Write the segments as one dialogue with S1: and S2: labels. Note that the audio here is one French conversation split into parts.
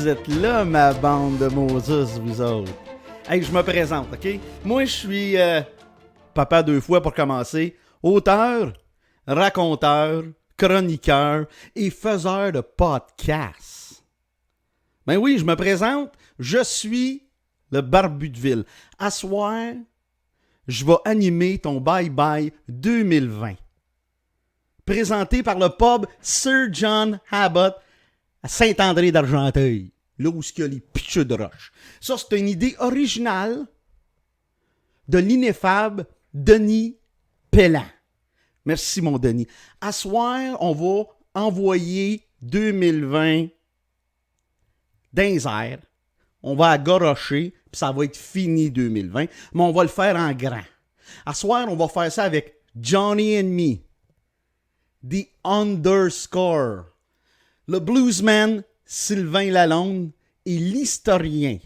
S1: êtes là, ma bande de Moses, vous autres. Hey, je me présente, OK? Moi, je suis papa 2 fois pour commencer, auteur, raconteur, chroniqueur et faiseur de podcasts. Ben oui, je me présente, je suis le barbu de ville. À soir, je vais animer ton Bye Bye 2020. Présenté par le pub Sir John Abbott à Saint-André d'Argenteuil, là où il y a les pitcheux de roche. Ça, c'est une idée originale de l'ineffable Denis Pellan. Merci, mon Denis. À soir, on va envoyer 2020 dans les airs. On va agorocher, puis ça va être fini 2020, mais on va le faire en grand. À soir, on va faire ça avec Johnny and Me, The Underscore, le bluesman Sylvain Lalonde et l'historien,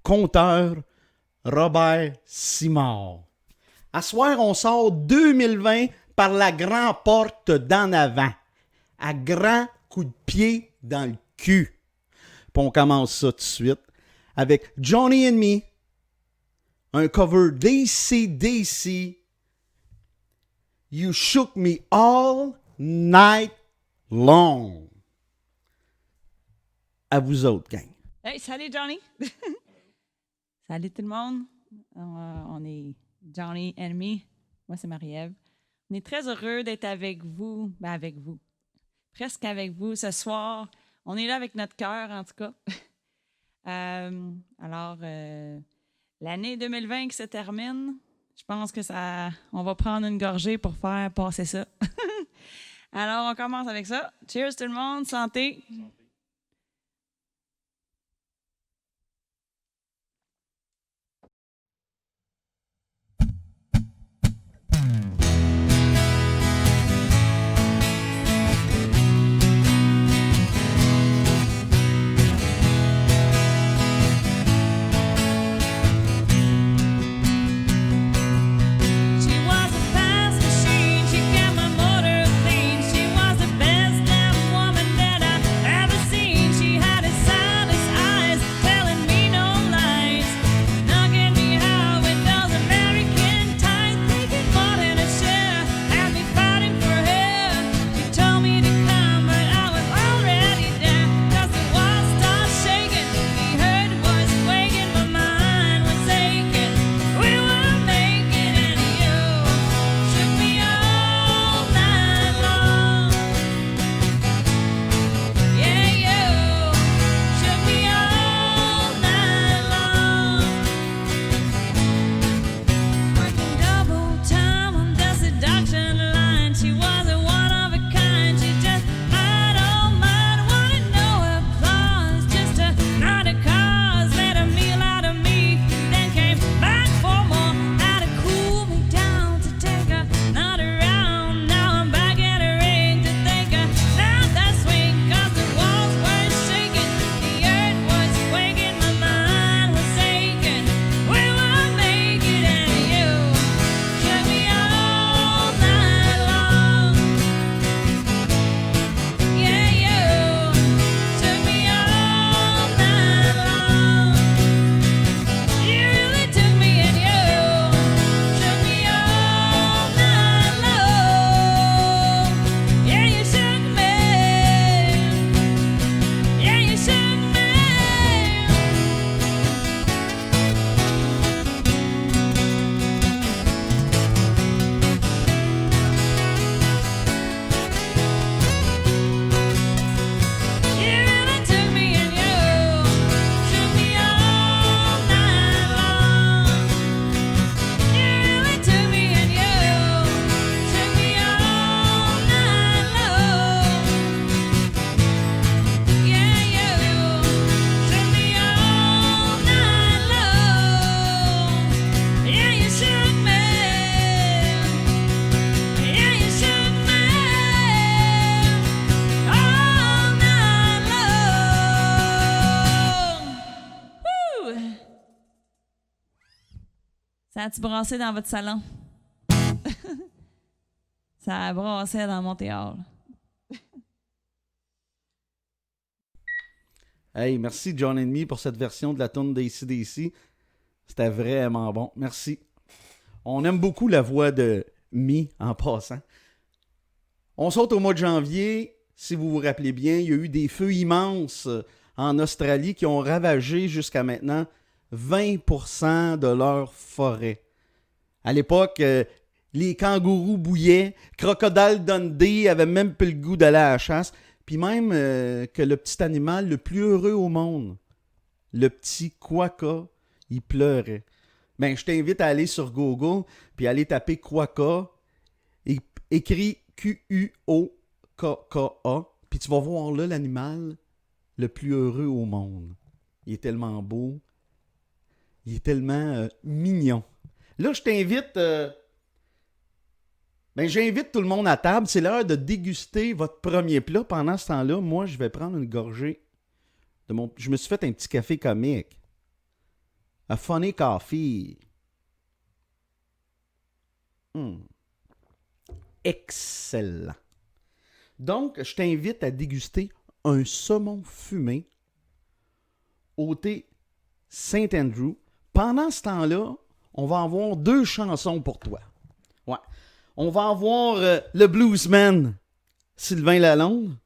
S1: conteur Robert Simard. À soir, on sort 2020 par la grande porte d'en avant, à grand coup de pied dans le cul. Puis on commence ça tout de suite avec Johnny and Me, un cover d'AC/DC, You Shook Me All Night Long. À vous autres, gang.
S2: Hey, salut Johnny! Salut tout le monde! On est Johnny and Me. Moi, c'est Marie-Ève. On est très heureux d'être avec vous. Ben, avec vous. Presque avec vous ce soir. On est là avec notre cœur, en tout cas. L'année 2020 qui se termine, je pense que on va prendre une gorgée pour faire passer ça. Alors, on commence avec ça. Cheers tout le monde, santé! Ça a-tu brassé dans votre salon? Ça a brassé dans mon théâtre.
S1: Hey, merci John Enemy pour cette version de la tune d'AC/DC. C'était vraiment bon. Merci. On aime beaucoup la voix de Me en passant. On saute au mois de janvier. Si vous vous rappelez bien, il y a eu des feux immenses en Australie qui ont ravagé jusqu'à maintenant 20% de leur forêt. À l'époque, les kangourous bouillaient, Crocodile Dundee avait même plus le goût d'aller à la chasse, puis même que le petit animal le plus heureux au monde, le petit quokka, il pleurait. Ben, je t'invite à aller sur Google, puis aller taper quokka, écrit Quokka, puis tu vas voir là l'animal le plus heureux au monde. Il est tellement beau, il est tellement mignon. Là, je t'invite... j'invite tout le monde à table. C'est l'heure de déguster votre premier plat. Pendant ce temps-là, moi, je vais prendre une gorgée de mon... Je me suis fait un petit café comique. A funny coffee. Excellent. Donc, je t'invite à déguster un saumon fumé au thé Saint Andrew. Pendant ce temps-là, on va avoir 2 chansons pour toi. Ouais. On va avoir le bluesman Sylvain Lalonde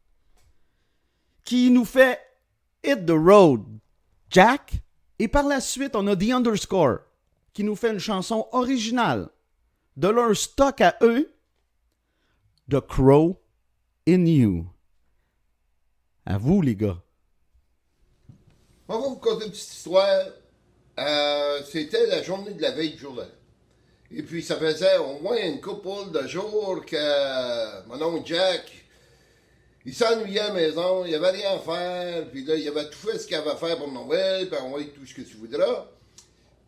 S1: qui nous fait Hit the Road Jack. Et par la suite, on a The Underscore qui nous fait une chanson originale de leur stock à eux, The Crow in You. À vous, les gars.
S3: On va vous conter une petite histoire. C'était la journée de la veille du jour de l'an. Et puis, ça faisait au moins une couple de jours que mon oncle Jack, il s'ennuyait à la maison, il avait rien à faire, puis là, il avait tout fait ce qu'il avait à faire pour Noël, puis on va tout ce que tu voudras.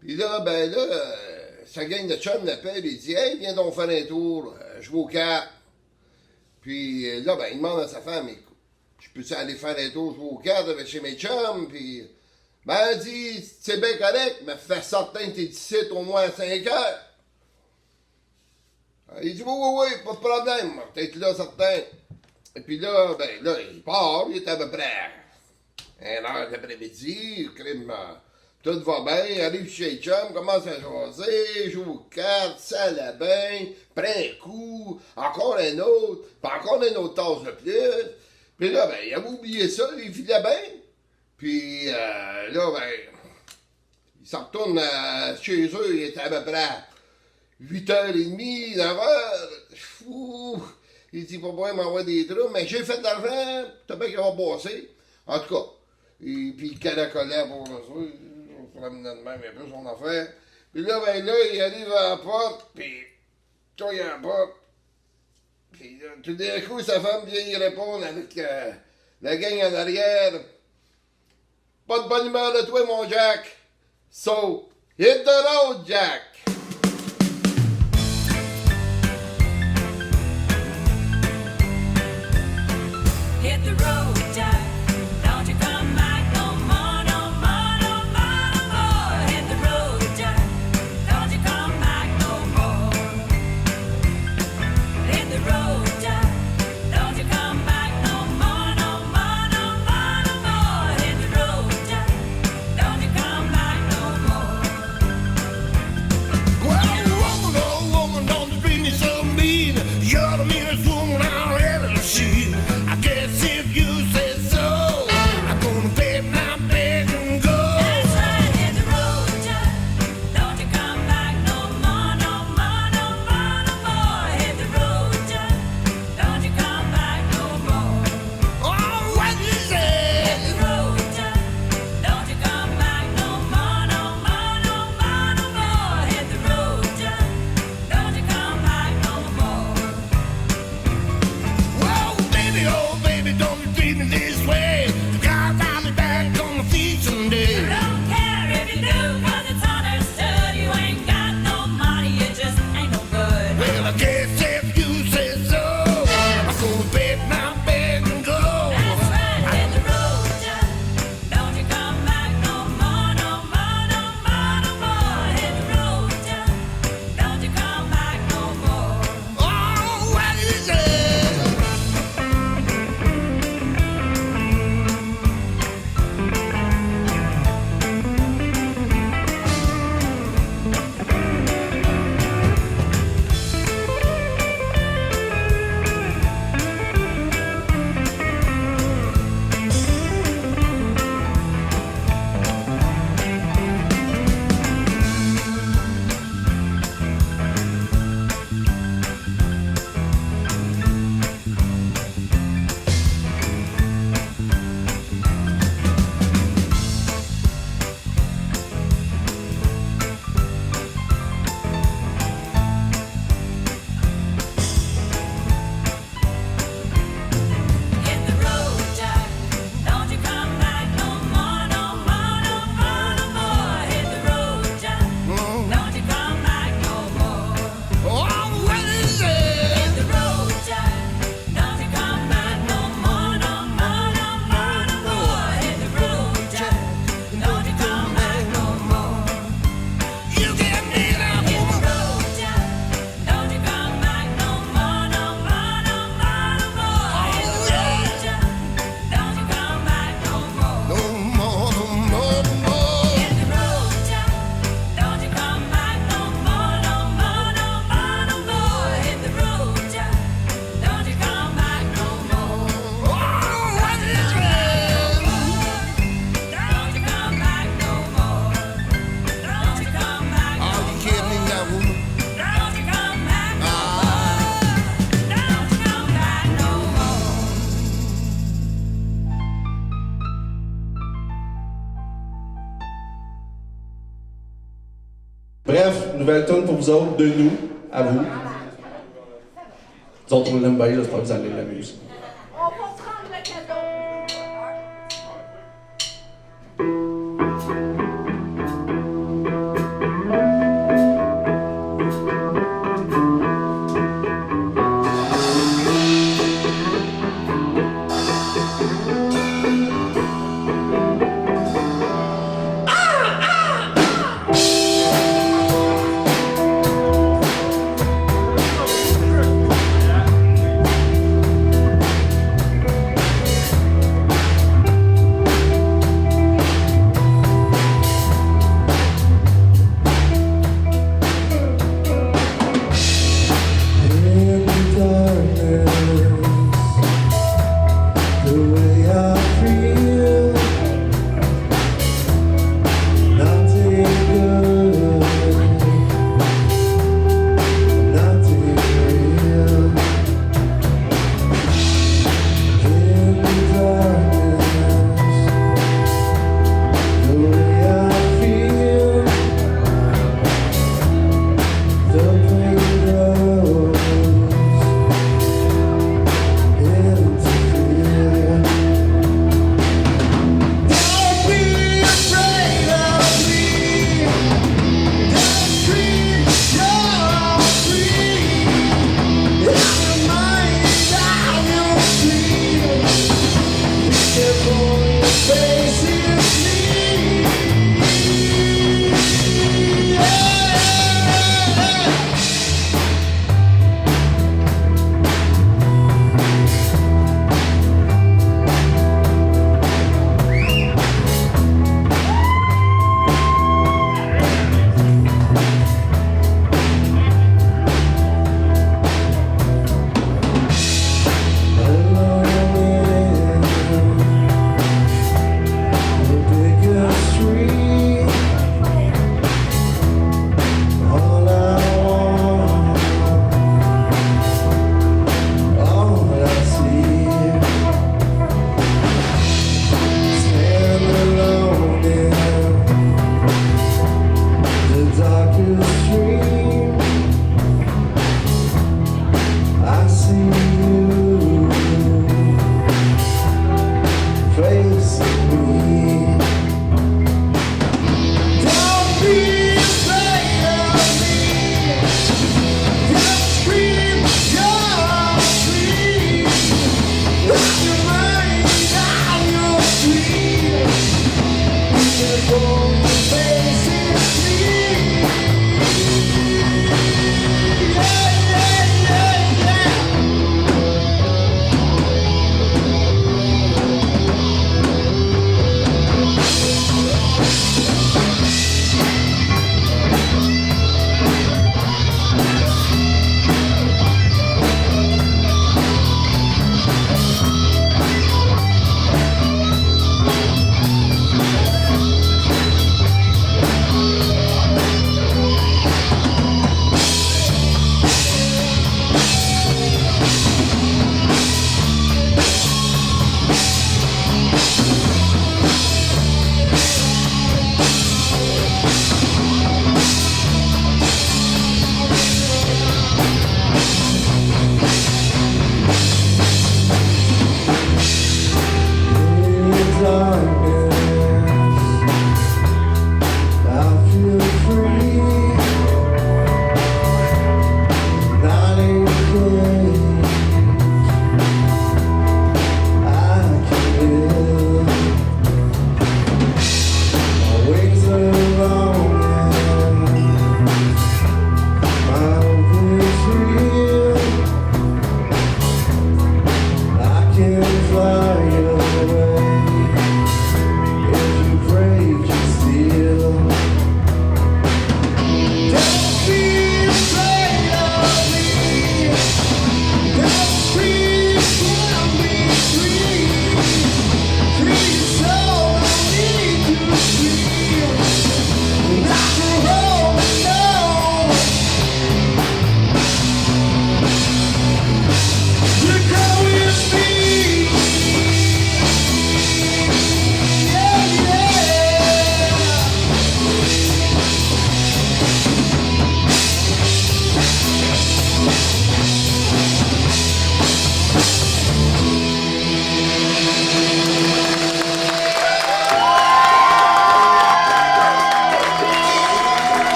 S3: Puis là, sa gang de chums l'appelle, il dit « Hey, viens donc faire un tour, jouer aux cartes. » Puis là, il demande à sa femme « Écoute, je peux aller faire un tour, jouer aux cartes avec chez mes chums? » Puis, elle dit « C'est bien correct, mais fais certain que t'es ici au moins à 5 heures. » Il dit oui, pas de problème, peut-être là, certain. Et puis là, il part, il est à peu près 1h d'après-midi, le crime, tout va bien, il arrive chez les chums, commence à jaser, joue aux cartes, ça la bien, prend un coup, encore un autre, puis encore une autre tasse de plus. Puis là, il avait oublié ça, il filait bien. Puis là, il s'en retourne chez eux, il était à peu près 8h30, 9h, fou. Il dit, papa, il m'envoie des trucs, mais j'ai fait de l'argent, t'as bien qu'il va passer. En tout cas, et puis il caracolait pour ça, on se ramenait de même un peu son affaire. Puis là, il arrive à la porte, puis toi, il a la porte. Puis là, tout d'un coup, sa femme vient y répondre avec la gang en arrière. Pas de bonne humeur de toi, mon Jack. So, hit the road, Jack.
S4: Hit the road, Jack. Don't you come back no more, no more, no more, no more. Hit the road, Jack. Don't you come back no more. Hit the road, Jack. Don't you come back no more, no more, no more, no more. Hit the road, Jack. Don't you come back no more.
S5: nouvelle tune pour vous autres, de nous, à vous. Nous autres, on l'aime bien, j'espère que vous allez l'aimer aussi.
S4: On va prendre le cadeau.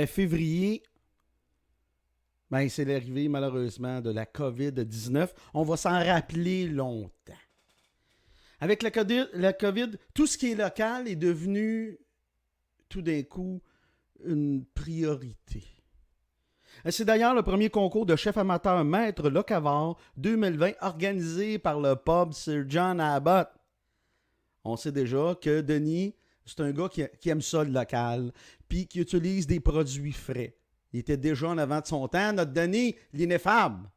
S1: Février, ben, c'est l'arrivée malheureusement de la COVID-19. On va s'en rappeler longtemps. Avec la COVID, tout ce qui est local est devenu tout d'un coup une priorité. C'est d'ailleurs le premier concours de chef amateur maître Locavard 2020 organisé par le pub Sir John Abbott. On sait déjà que Denis, c'est un gars qui aime ça le local, puis qui utilise des produits frais. Il était déjà en avant de son temps, notre Denis, l'ineffable.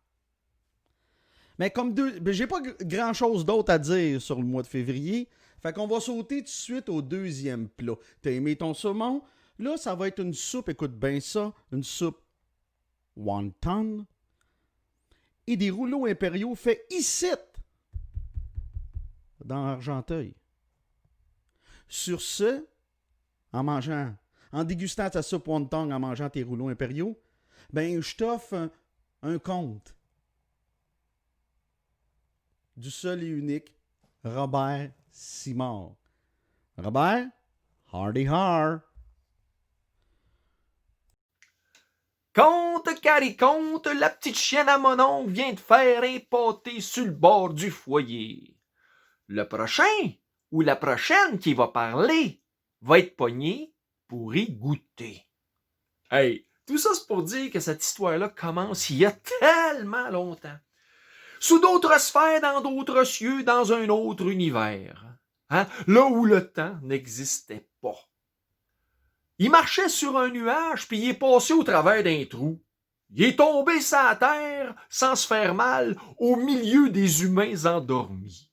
S1: Mais comme j'ai pas grand-chose d'autre à dire sur le mois de février, fait qu'on va sauter tout de suite au deuxième plat. T'as aimé ton saumon? Là, ça va être une soupe, écoute bien ça, une soupe wonton et des rouleaux impériaux faits ici, dans Argenteuil. Sur ce, en dégustant ta soupe wonton, en mangeant tes rouleaux impériaux, ben je t'offre un conte du seul et unique Robert Simard. Robert, hardy har.
S6: Compte, Carrie, compte, la petite chienne à mon oncle vient de faire un pâté sur le bord du foyer. Le prochain ou la prochaine qui va parler va être pogné pour y goûter. Hey, tout ça c'est pour dire que cette histoire-là commence il y a tellement longtemps. Sous d'autres sphères, dans d'autres cieux, dans un autre univers. Hein? Là où le temps n'existait pas. Il marchait sur un nuage, puis il est passé au travers d'un trou. Il est tombé sur la terre, sans se faire mal, au milieu des humains endormis.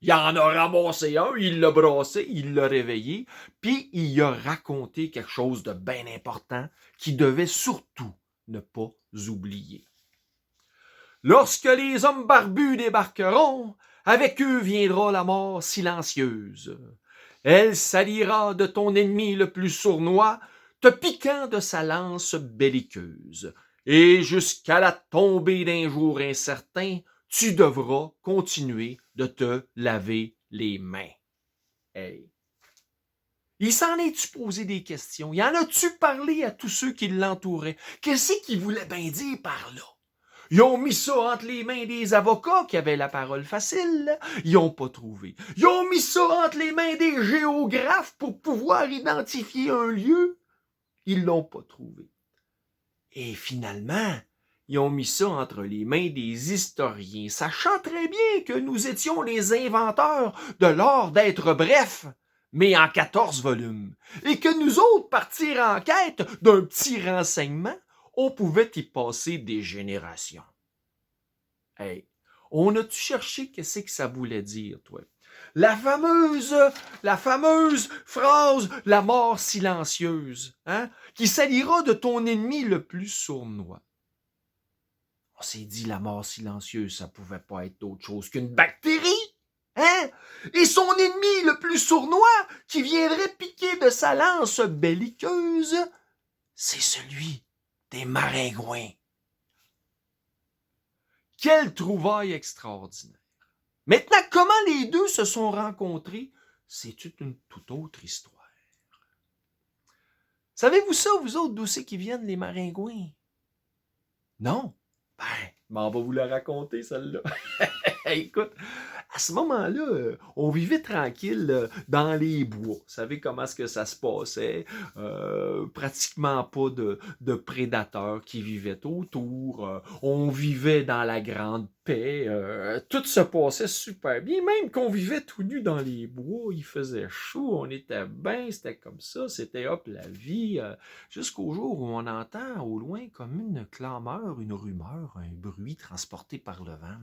S6: Il en a ramassé un, il l'a brassé, il l'a réveillé, puis il a raconté quelque chose de bien important qu'il devait surtout ne pas oublier. Lorsque les hommes barbus débarqueront, avec eux viendra la mort silencieuse. Elle s'alliera de ton ennemi le plus sournois, te piquant de sa lance belliqueuse. Et jusqu'à la tombée d'un jour incertain, tu devras continuer de te laver les mains. Hey. Il s'en est-tu posé des questions? Il en a-tu parlé à tous ceux qui l'entouraient? Qu'est-ce qu'il voulait bien dire par là? Ils ont mis ça entre les mains des avocats qui avaient la parole facile. Ils n'ont pas trouvé. Ils ont mis ça entre les mains des géographes pour pouvoir identifier un lieu. Ils l'ont pas trouvé. Et finalement, ils ont mis ça entre les mains des historiens, sachant très bien que nous étions les inventeurs de l'art d'être bref, mais en 14 volumes, et que nous autres partir en quête d'un petit renseignement, on pouvait y passer des générations. Hey, on a-tu cherché qu'est-ce que ça voulait dire, toi? La fameuse phrase « la mort silencieuse hein, », qui s'alliera de ton ennemi le plus sournois. On s'est dit la mort silencieuse, ça pouvait pas être autre chose qu'une bactérie, hein? Et son ennemi le plus sournois, qui viendrait piquer de sa lance belliqueuse, c'est celui des maringouins. Quelle trouvaille extraordinaire. Maintenant, comment les deux se sont rencontrés, c'est une toute autre histoire. Savez-vous ça, vous autres, d'où c'est qu'ils viennent, les maringouins? Non? Ben, on va vous la raconter, celle-là. Écoute, à ce moment-là, on vivait tranquille dans les bois. Vous savez comment est-ce que ça se passait? Pratiquement pas de prédateurs qui vivaient autour. On vivait dans la grande paix. Tout se passait super bien. Même qu'on vivait tout nu dans les bois, il faisait chaud, on était bien, c'était comme ça. C'était hop la vie. Jusqu'au jour où on entend au loin comme une clameur, une rumeur, un bruit transporté par le vent,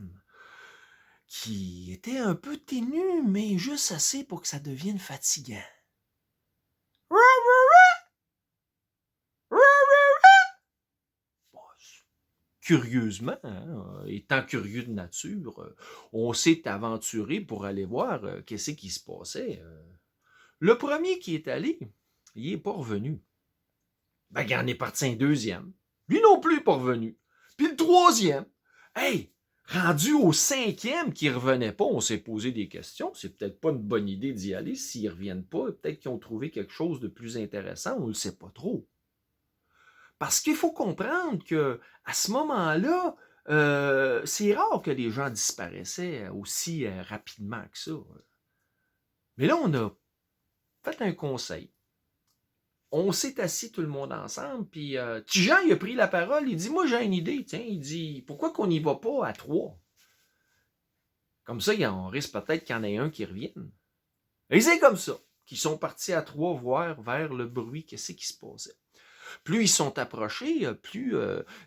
S6: qui était un peu ténu, mais juste assez pour que ça devienne fatigant. Curieusement, hein, étant curieux de nature, on s'est aventuré pour aller voir qu'est-ce qui se passait. Le premier qui est allé, il n'est pas revenu. Ben, il en est parti un deuxième. Lui non plus pas revenu. Puis le troisième, hey! Rendu au cinquième qui ne revenait pas, on s'est posé des questions. C'est peut-être pas une bonne idée d'y aller s'ils ne reviennent pas. Peut-être qu'ils ont trouvé quelque chose de plus intéressant, on ne le sait pas trop. Parce qu'il faut comprendre que à ce moment-là, c'est rare que les gens disparaissaient aussi rapidement que ça. Mais là, on a fait un conseil. On s'est assis tout le monde ensemble, puis Tijan, il a pris la parole, il dit, moi j'ai une idée, tiens, il dit, pourquoi qu'on n'y va pas à 3? Comme ça, on risque peut-être qu'il y en ait un qui revienne. Et c'est comme ça qu'ils sont partis à 3 voir vers le bruit, qu'est-ce qui se passait. Plus ils sont approchés, plus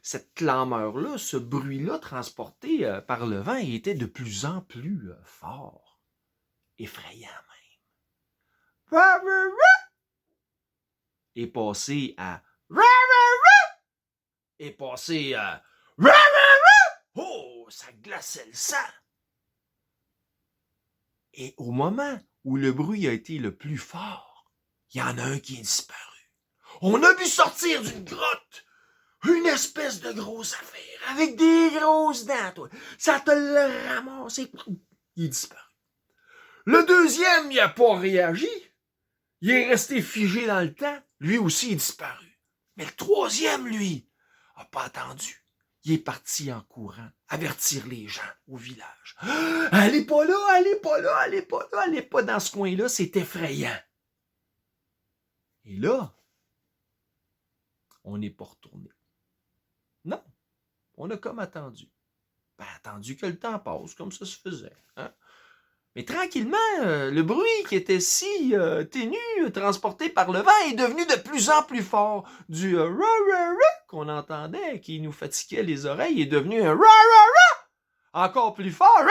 S6: cette clameur-là, ce bruit-là transporté par le vent était de plus en plus fort, effrayant même. Et passé à et passé à oh, ça glaçait le sang. Et au moment où le bruit a été le plus fort, il y en a un qui est disparu. On a vu sortir d'une grotte une espèce de grosse affaire avec des grosses dents, toi. Ça te l'a ramassé. Il est disparu. Le deuxième, il n'a pas réagi. Il est resté figé dans le temps. Lui aussi est disparu. Mais le troisième, lui, n'a pas attendu. Il est parti en courant, avertir les gens au village. « Allez pas là, allez pas là, allez pas là, allez pas dans ce coin-là, c'est effrayant. » Et là, on n'est pas retourné. Non, on a comme attendu. Ben, attendu que le temps passe, comme ça se faisait. Hein? Mais tranquillement, le bruit qui était si ténu, transporté par le vent, est devenu de plus en plus fort. Du qu'on entendait, qui nous fatiguait les oreilles, est devenu un encore plus fort.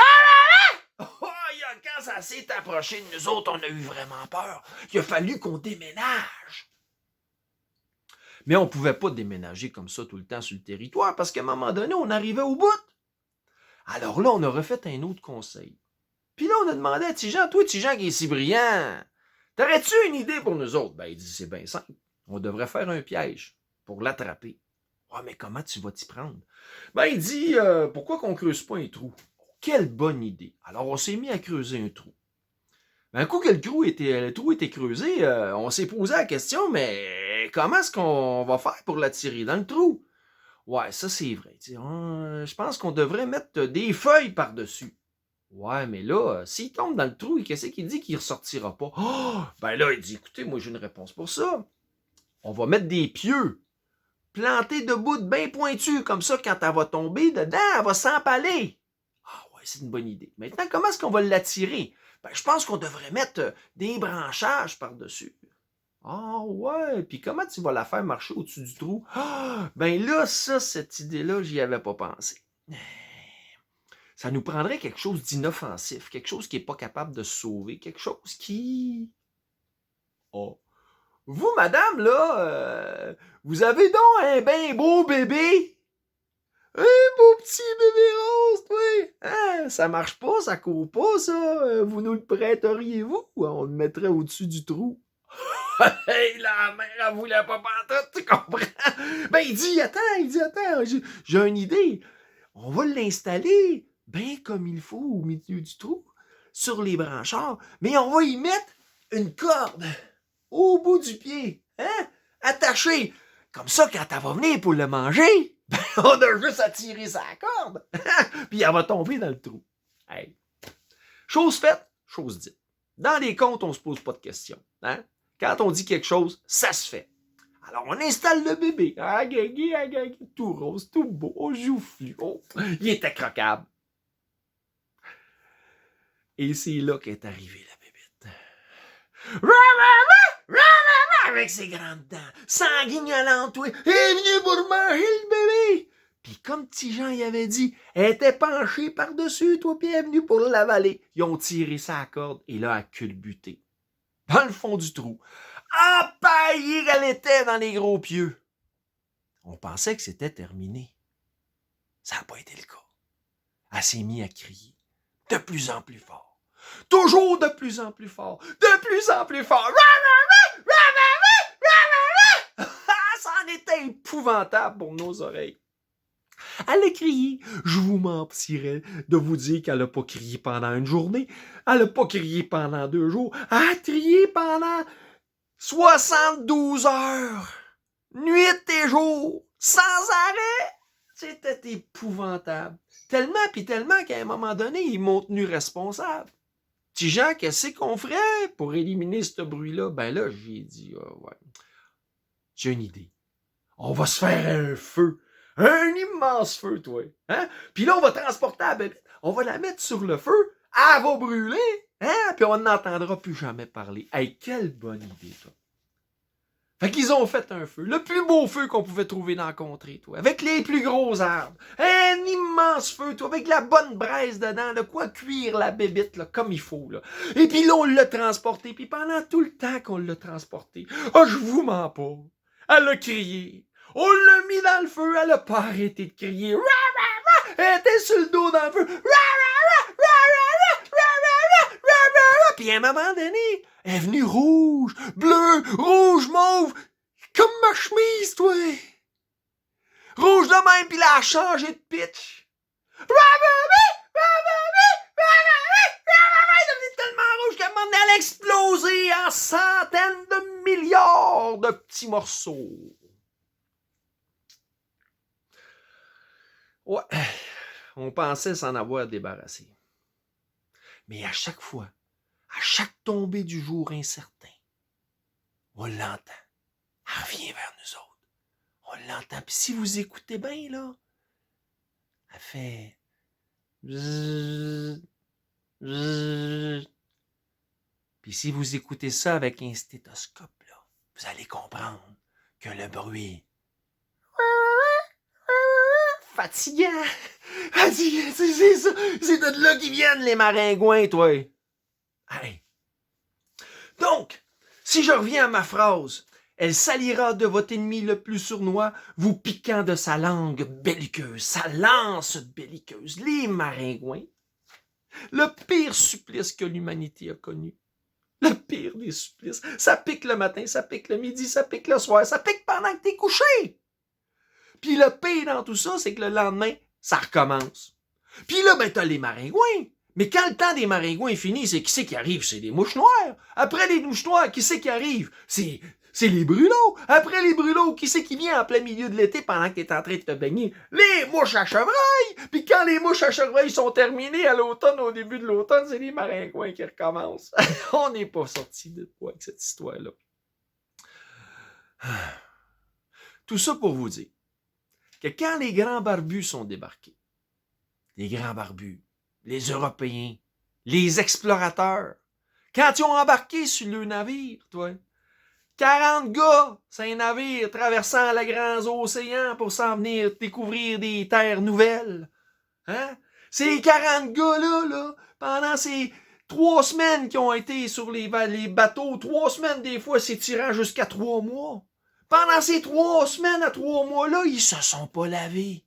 S6: Oh, quand ça s'est approché de nous autres, on a eu vraiment peur. Il a fallu qu'on déménage. Mais on ne pouvait pas déménager comme ça tout le temps sur le territoire parce qu'à un moment donné, on arrivait au bout. Alors là, on a refait un autre conseil. Puis là, on a demandé à Tijan, toi, Tijan qui est si brillant, t'aurais-tu une idée pour nous autres? Ben, il dit, c'est bien simple. On devrait faire un piège pour l'attraper. Ah, mais comment tu vas t'y prendre? Ben, il dit, pourquoi qu'on creuse pas un trou? Quelle bonne idée. Alors, on s'est mis à creuser un trou. Ben, un coup que le trou était creusé, on s'est posé la question, mais comment est-ce qu'on va faire pour l'attirer dans le trou? Ouais, ça c'est vrai. Je pense qu'on devrait mettre des feuilles par-dessus. Ouais, mais là, s'il tombe dans le trou, qu'est-ce qu'il dit qu'il ne ressortira pas? Oh! Ben là, il dit, écoutez, moi j'ai une réponse pour ça. On va mettre des pieux, plantés de bouts bien pointus, comme ça, quand elle va tomber dedans, elle va s'empaler. Ah ouais, c'est une bonne idée. Maintenant, comment est-ce qu'on va l'attirer? Ben, je pense qu'on devrait mettre des branchages par-dessus. Ah ouais, puis comment tu vas la faire marcher au-dessus du trou? Ah, ben là, cette idée-là, j'y avais pas pensé. Ça nous prendrait quelque chose d'inoffensif, quelque chose qui n'est pas capable de se sauver, quelque chose qui... Oh. Vous, madame, là, vous avez donc un bien beau bébé? Un beau petit bébé rose, toi! Hein? Ça marche pas, ça court pas, ça. Vous nous le prêteriez-vous? On le mettrait au-dessus du trou. Hey, la mère, elle voulait pas pantoute, tu comprends? Ben, il dit, attends, j'ai une idée. On va l'installer bien comme il faut au milieu du trou, sur les branchards, mais on va y mettre une corde au bout du pied, hein? Attachée. Comme ça, quand elle va venir pour le manger, ben, on a juste à tirer sa corde, puis elle va tomber dans le trou. Hey. Chose faite, chose dite. Dans les contes, on se pose pas de questions, hein? Quand on dit quelque chose, ça se fait. Alors, on installe le bébé. Agagui, tout rose, tout beau, joufflu. Oh, il était croquable. Et c'est là qu'est arrivée la bébête. Avec ses grandes dents, sanguignolantes, oui. Elle est venue pour manger le bébé. Puis comme Tijan y avait dit, elle était penchée par-dessus, toi, puis elle est venue pour l'avaler. Ils ont tiré sa corde et là, elle a culbuté. Dans le fond du trou. Empaillée qu'elle était dans les gros pieux. On pensait que c'était terminé. Ça n'a pas été le cas. Elle s'est mise à crier. De plus en plus fort. Toujours de plus en plus fort. De plus en plus fort. Ça en était épouvantable pour nos oreilles. Elle a crié. Je vous mentirais de vous dire qu'elle n'a pas crié pendant une journée. Elle n'a pas crié pendant 2 jours. Elle a crié pendant 72 heures. nuit et jour, sans arrêt. C'était épouvantable. Tellement qu'à un moment donné, ils m'ont tenu responsable. Petit Jean, qu'est-ce qu'on ferait pour éliminer ce bruit-là? Ben là, j'ai dit, ouais, j'ai une idée. On va se faire un feu. Un immense feu, toi. Hein? Puis là, on va transporter la bébête. On va la mettre sur le feu. Elle va brûler. Hein? Puis on n'entendra plus jamais parler. Hey, quelle bonne idée, toi. Fait qu'ils ont fait un feu. Le plus beau feu qu'on pouvait trouver dans la contrée, toi. Avec les plus gros arbres. Un immense feu, toi. Avec la bonne braise dedans. De quoi cuire la bébite, là, comme il faut, là. Et puis là, on l'a transporté. Puis pendant tout le temps qu'on l'a transporté, je vous mens pas. Elle a crié. On l'a mis dans le feu. Elle a pas arrêté de crier. Elle était sur le dos dans le feu. Puis à un moment donné, elle est venue rouge, bleu, rouge, mauve, comme ma chemise, toi. Rouge de même, puis elle a changé de pitch. Elle est devenue tellement rouge qu'à un moment donné, elle a explosé en centaines de milliards de petits morceaux. Ouais, on pensait s'en avoir débarrassé. Mais à chaque fois, à chaque tombée du jour incertain, on l'entend. Elle revient vers nous autres. On l'entend. Puis si vous écoutez bien, là, elle fait... Bzzz, bzzz. Puis si vous écoutez ça avec un stéthoscope, là, vous allez comprendre que le bruit... Fatigant. C'est ça. C'est de là qu'ils viennent, les maringouins, toi. Hey. Donc, si je reviens à ma phrase, elle s'alliera de votre ennemi le plus sournois, vous piquant de sa langue belliqueuse, sa lance belliqueuse. Les maringouins, le pire supplice que l'humanité a connu. Le pire des supplices. Ça pique le matin, ça pique le midi, ça pique le soir, ça pique pendant que t'es couché. Puis le pire dans tout ça, c'est que le lendemain, ça recommence. Puis là, ben, t'as les maringouins. Mais quand le temps des maringouins est fini, c'est qui c'est qui arrive? C'est des mouches noires. Après les mouches noires, qui c'est qui arrive? C'est les brûlots. Après les brûlots, qui c'est qui vient en plein milieu de l'été pendant que t'es en train de te baigner? Les mouches à chevreuil! Puis quand les mouches à chevreuil sont terminées à l'automne, au début de l'automne, c'est les maringouins qui recommencent. On n'est pas sorti de quoi avec cette histoire-là. Tout ça pour vous dire que quand les grands barbus sont débarqués, les grands barbus, les Européens, les explorateurs, quand ils ont embarqué sur le navire, toi, 40 gars, c'est un navire traversant les grands océans pour s'en venir découvrir des terres nouvelles. Hein? Ces 40 gars-là, là, pendant ces 3 semaines qui ont été sur les bateaux, 3 semaines des fois s'étirant jusqu'à 3 mois, pendant ces 3 semaines à 3 mois-là, ils se sont pas lavés.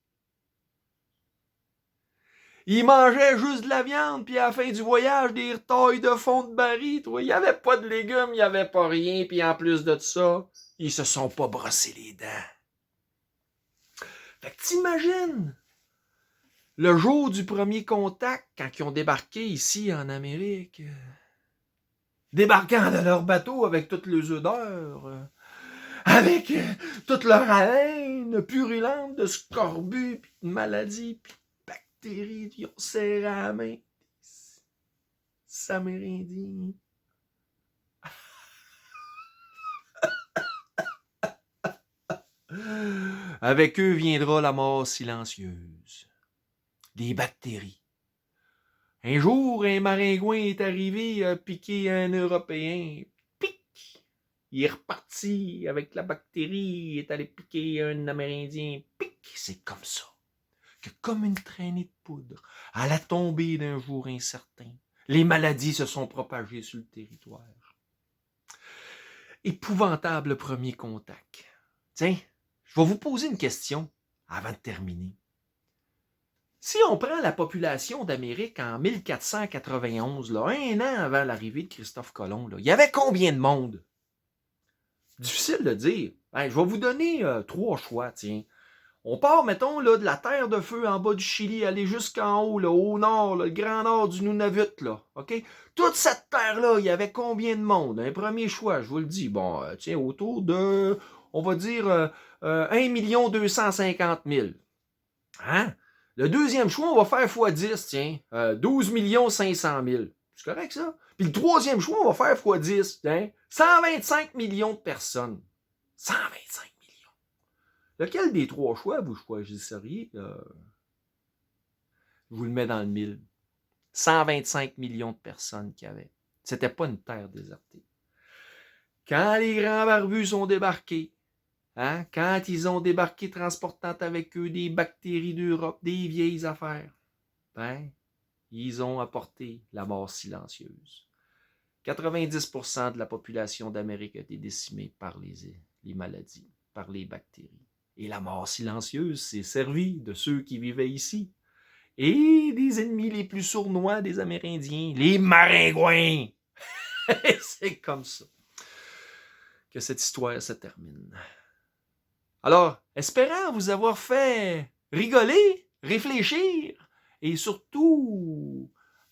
S6: Ils mangeaient juste de la viande, puis à la fin du voyage, des retailles de fond de baril. Il n'y avait pas de légumes, il n'y avait pas rien, puis en plus de ça, ils se sont pas brossés les dents. Fait que t'imagines, le jour du premier contact, quand ils ont débarqué ici en Amérique, débarquant de leur bateau avec toutes les odeurs, avec toute leur haleine purulente de scorbut, puis de maladies, puis ils ont serré à la main. S'amérindien. Avec eux viendra la mort silencieuse. Des bactéries. Un jour, un maringouin est arrivé à piquer un Européen. Pic! Il est reparti avec la bactérie, il est allé piquer un Amérindien. Pic! C'est comme ça. Que comme une traînée de poudre, à la tombée d'un jour incertain, les maladies se sont propagées sur le territoire. Épouvantable premier contact. Tiens, je vais vous poser une question avant de terminer. Si on prend la population d'Amérique en 1491, là, 1 an avant l'arrivée de Christophe Colomb, là, il y avait combien de monde? Difficile de dire. Je vais vous donner 3 choix, tiens. On part, mettons, là, de la terre de feu en bas du Chili, aller jusqu'en haut, là, au nord, là, le grand nord du Nunavut, là, OK? Toute cette terre-là, il y avait combien de monde? Un premier choix, je vous le dis, bon, tiens, autour de on va dire 1 250 000. Hein? Le deuxième choix, on va faire x10, tiens, 12 500 000. C'est correct, ça? Puis le troisième choix, on va faire x10, tiens, 125 millions de personnes. 125 millions. Lequel des trois choix vous choisisseriez? Je vous le mets dans le mille. 125 millions de personnes qu'il y avait. C'était pas une terre désertée. Quand les grands barbus sont débarqués, hein, quand ils ont débarqué transportant avec eux des bactéries d'Europe, des vieilles affaires, ben, ils ont apporté la mort silencieuse. 90% de la population d'Amérique a été décimée par les maladies, par les bactéries. Et la mort silencieuse s'est servie de ceux qui vivaient ici. Et des ennemis les plus sournois des Amérindiens, les maringouins. C'est comme ça que cette histoire se termine. Alors, espérant vous avoir fait rigoler, réfléchir et surtout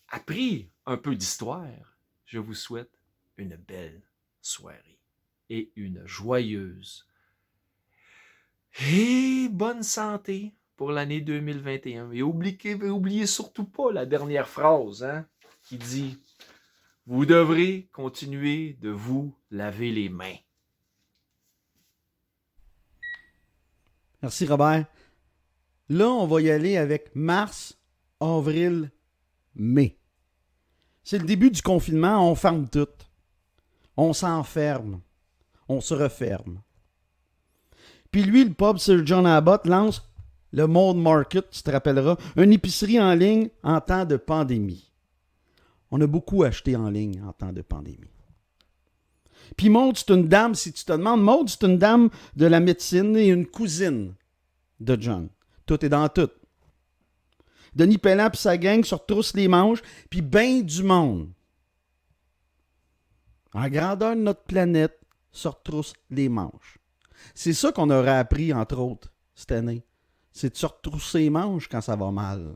S6: appris un peu d'histoire, je vous souhaite une belle soirée et une joyeuse et bonne santé pour l'année 2021. Et oubliez surtout pas la dernière phrase, hein, qui dit « Vous devrez continuer de vous laver les mains. »
S1: Merci, Robert. Là, on va y aller avec mars, avril, mai. C'est le début du confinement, on ferme tout. On s'enferme. On se referme. Puis lui, le pub Sir John Abbott lance le Mode Market, tu te rappelleras, une épicerie en ligne en temps de pandémie. On a beaucoup acheté en ligne en temps de pandémie. Puis Maude, c'est une dame, si tu te demandes, Maude, c'est une dame de la médecine et une cousine de John. Tout est dans tout. Denis Pellant et sa gang se retroussent les manches, puis ben du monde. En grandeur de notre planète, se retrousse les manches. C'est ça qu'on aurait appris, entre autres, cette année. C'est de se retrousser les manches quand ça va mal.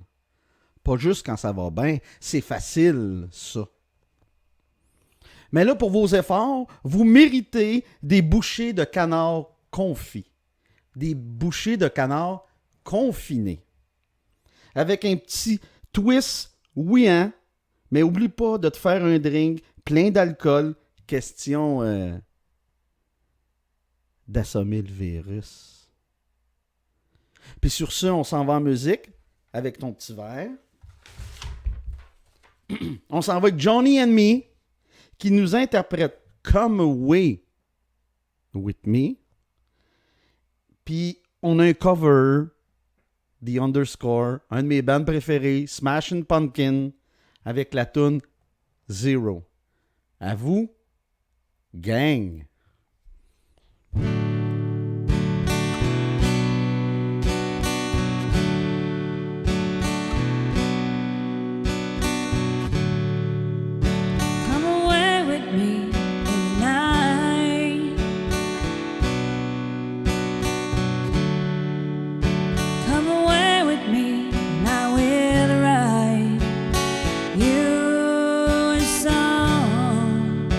S1: Pas juste quand ça va bien. C'est facile, ça. Mais là, pour vos efforts, vous méritez des bouchées de canard confits. Des bouchées de canard confinés. Avec un petit twist, oui, hein? Mais oublie pas de te faire un drink plein d'alcool. Question d'assommer le virus. Puis sur ce, on s'en va en musique avec ton petit verre. On s'en va avec Johnny and Me qui nous interprète Come Away With Me. Puis on a un cover, The Underscore, un de mes bands préférés, Smashing Pumpkin, avec la tune Zero. À vous, gang!
S4: Come away with me tonight. Come away with me, and I will write you a song.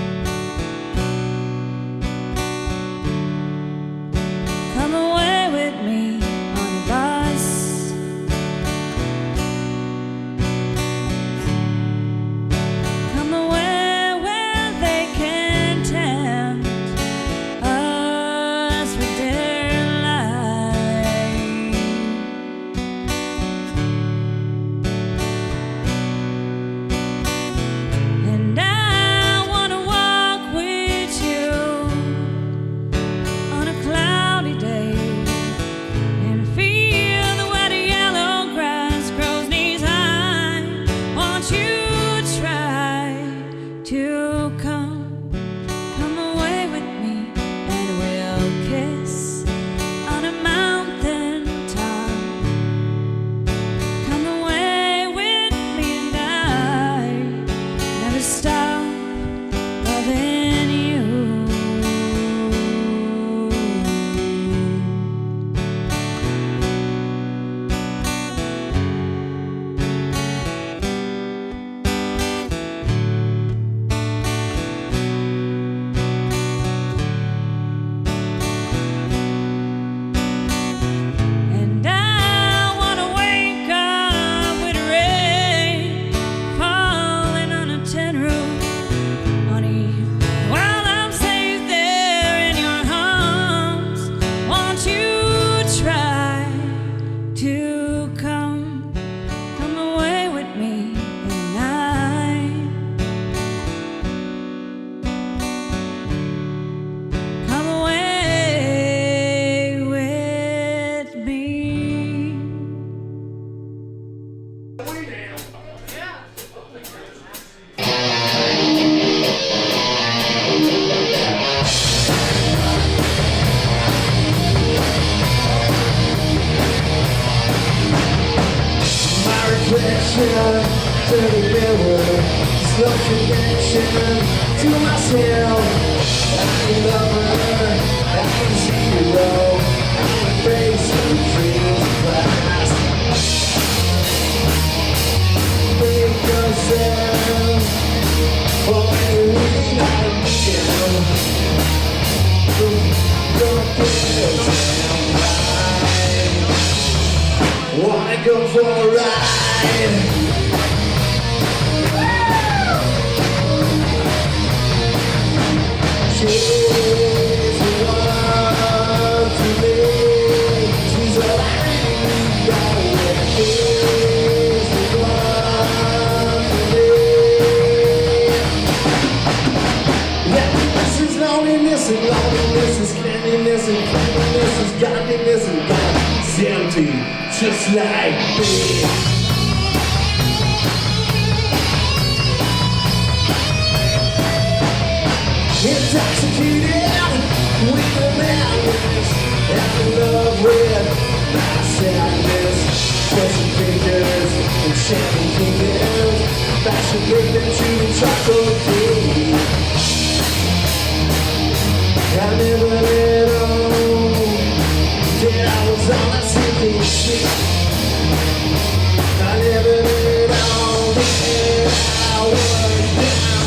S7: no connection to myself. I'm a lover, I'm a zero, I'm a face of dreams past. Make yourself for anything I can. Don't get right. Wanna go for a ride? She's the one to me. She's all I need. She's the one to me. Loneliness is loneliness, and loneliness is cleanliness, and cleanliness is godliness, and God is empty, just like me. Intoxicated with the madness, I'm in love with my sadness. Pressing fingers and shining fingers, masturbating to the chocolate cake. I never let on that I was on a sinking ship. I never let on that I was down.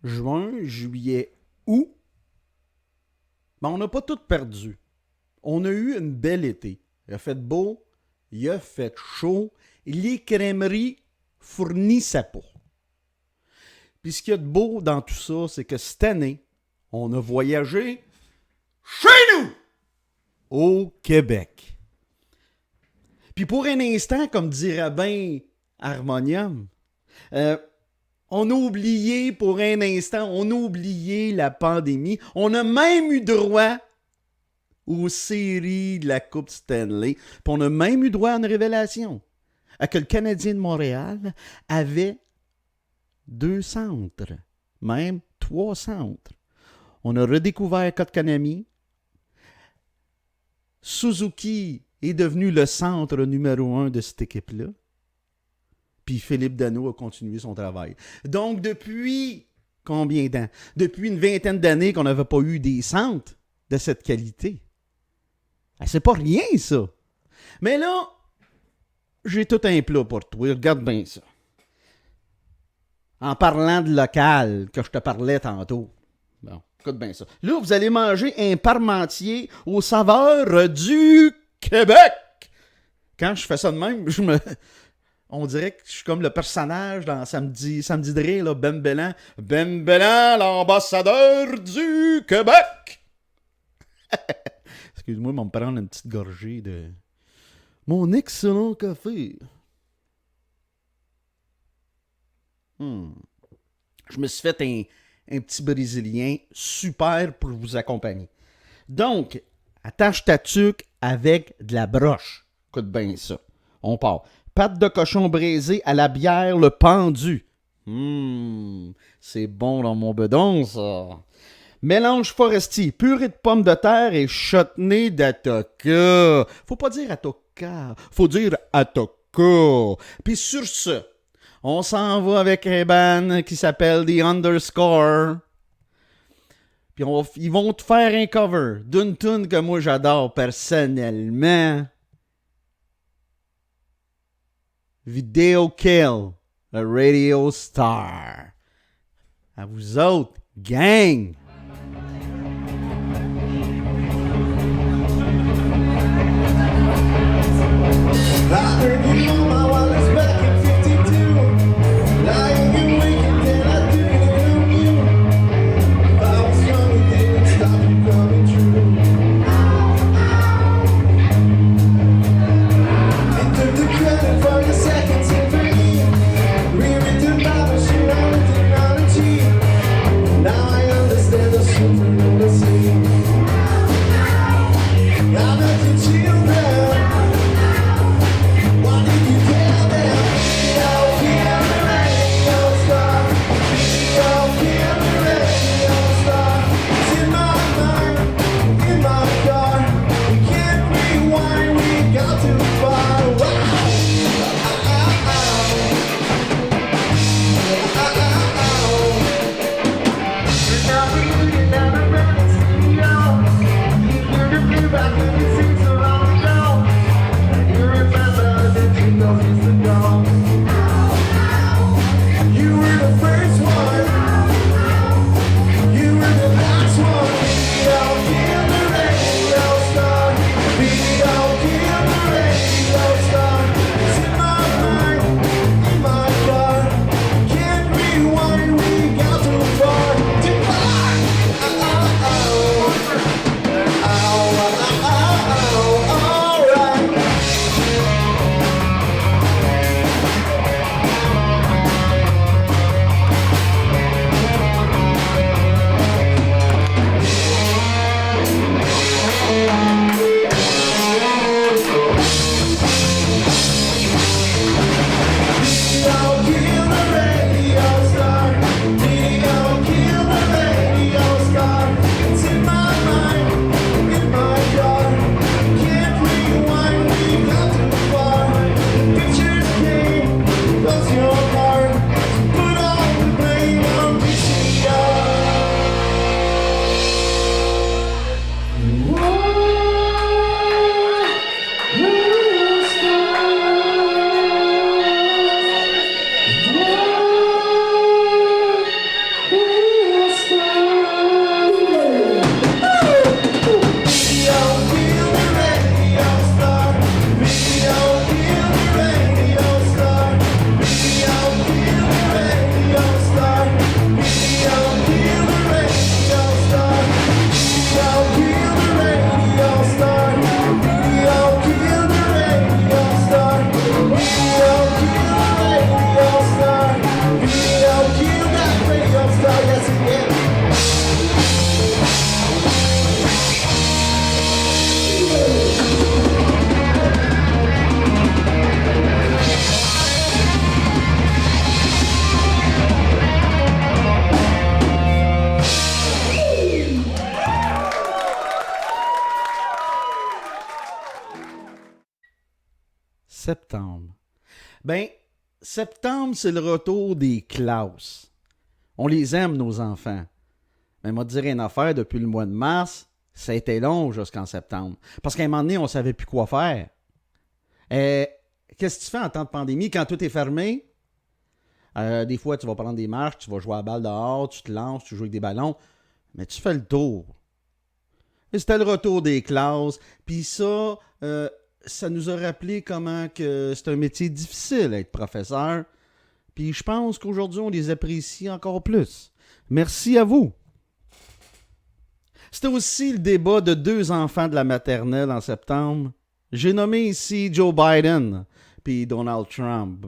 S1: Juin, juillet, août, ben on n'a pas tout perdu. On a eu une belle été. Il a fait beau, il a fait chaud, les crèmeries fournissaient pas. Puis ce qu'il y a de beau dans tout ça, c'est que cette année, on a voyagé chez nous, au Québec. Puis pour un instant, comme dirait bien Harmonium, on a oublié pour un instant, on a oublié la pandémie. On a même eu droit aux séries de la Coupe Stanley. Puis on a même eu droit à une révélation. À que le Canadien de Montréal avait 2 centres, même 3 centres. On a redécouvert Kotkaniemi. Suzuki est devenu le centre numéro 1 de cette équipe-là. Puis Philippe Danault a continué son travail. Donc, depuis combien de temps? Depuis une vingtaine d'années qu'on n'avait pas eu des centres de cette qualité. Ah, c'est pas rien, ça. Mais là, j'ai tout un plat pour toi. Regarde bien ça. En parlant de local, que je te parlais tantôt. Bon, écoute bien ça. Là, vous allez manger un parmentier aux saveurs du Québec. Quand je fais ça de même, on dirait que je suis comme le personnage dans Samedi de rire, là, Ben Bellan. Ben Bellan, l'ambassadeur du Québec! Excuse-moi, on va me prendre une petite gorgée de mon excellent café. Je me suis fait un petit Brésilien super pour vous accompagner. Donc, attache ta tuque avec de la broche. Écoute bien ça. On part. Pâte de cochon braisée à la bière, le pendu. C'est bon dans mon bedon, ça. Mélange forestier, purée de pommes de terre et chutney d'atoka. Faut pas dire atoka, faut dire atoka. Puis sur ce, on s'en va avec un band qui s'appelle The Underscore. Puis ils vont te faire un cover d'une tune que moi j'adore personnellement. Video Kill, a Radio Star. À vous autres, gang!
S7: I
S1: septembre. Ben, septembre, c'est le retour des classes. On les aime, nos enfants. Mais moi, te dire une affaire, depuis le mois de mars, ça a été long jusqu'en septembre. Parce qu'à un moment donné, on ne savait plus quoi faire. Qu'est-ce que tu fais en temps de pandémie quand tout est fermé? Des fois, tu vas prendre des marches, tu vas jouer à la balle dehors, tu te lances, tu joues avec des ballons, mais tu fais le tour. Et c'était le retour des classes. Puis ça nous a rappelé comment que c'est un métier difficile être professeur. Puis je pense qu'aujourd'hui, on les apprécie encore plus. Merci à vous. C'était aussi le débat de 2 enfants de la maternelle en septembre. J'ai nommé ici Joe Biden puis Donald Trump.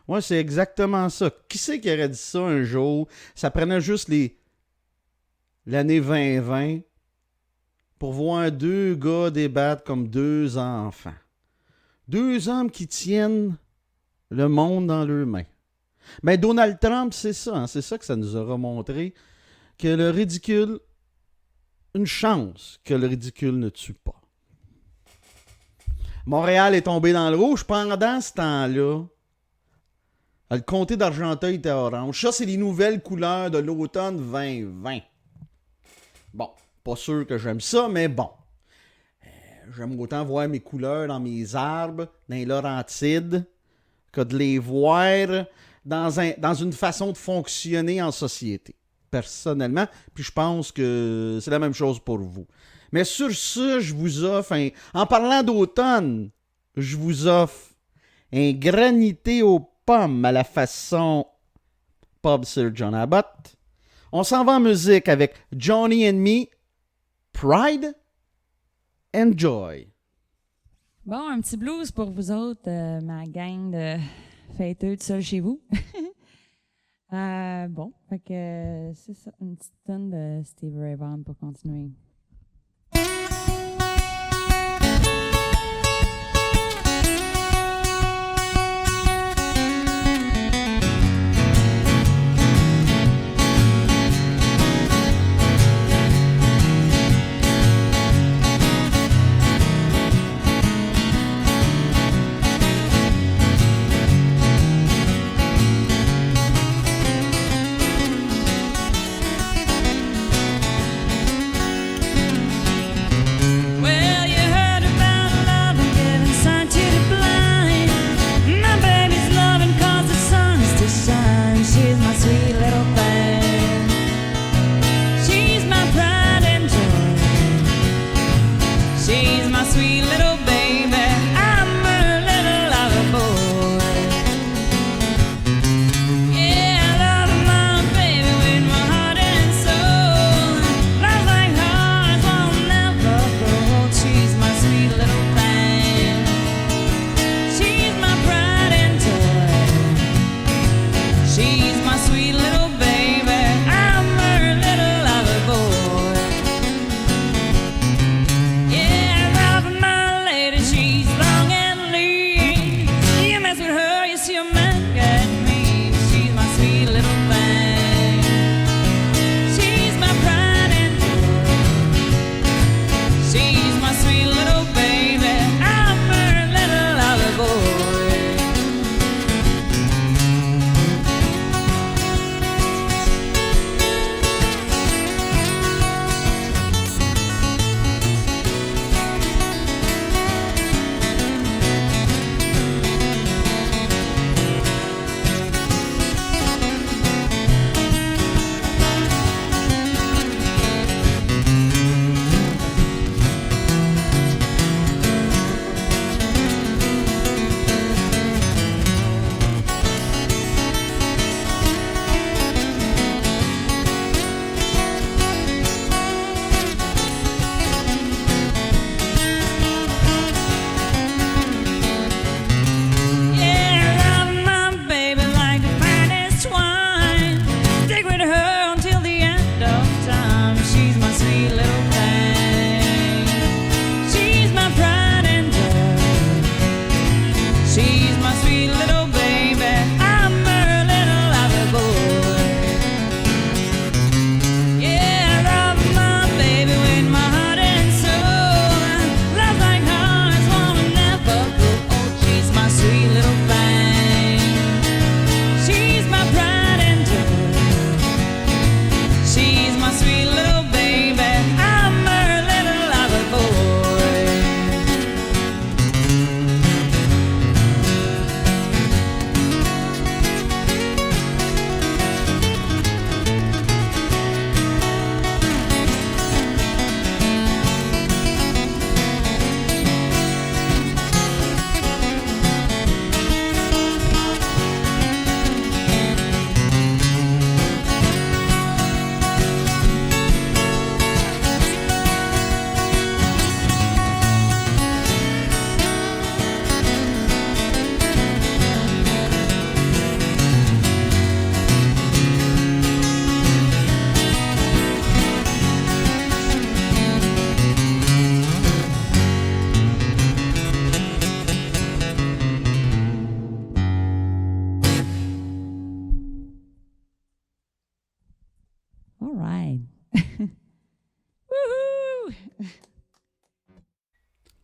S1: Ouais, c'est exactement ça. Qui c'est qui aurait dit ça un jour? Ça prenait juste l'année 2020 pour voir 2 gars débattre comme 2 enfants. 2 hommes qui tiennent le monde dans leurs mains. Ben, Donald Trump, c'est ça. Hein, c'est ça que ça nous aura montré. Que le ridicule... Une chance que le ridicule ne tue pas. Montréal est tombé dans le rouge pendant ce temps-là. Le comté d'Argenteuil était orange. Ça, c'est les nouvelles couleurs de l'automne 2020. Bon, pas sûr que j'aime ça, mais bon. J'aime autant voir mes couleurs dans mes arbres, dans les Laurentides, que de les voir dans une façon de fonctionner en société, personnellement. Puis je pense que c'est la même chose pour vous. Mais sur ça, je vous offre, en parlant d'automne, je vous offre un granité aux pommes à la façon Pub Sir John Abbott. On s'en va en musique avec Johnny and Me, Pride and Joy.
S2: Bon, un petit blues pour vous autres, ma gang de fêteux tout seul chez vous. Bon, fait que c'est ça, une petite tonne de Steve Ray Vaughan pour continuer.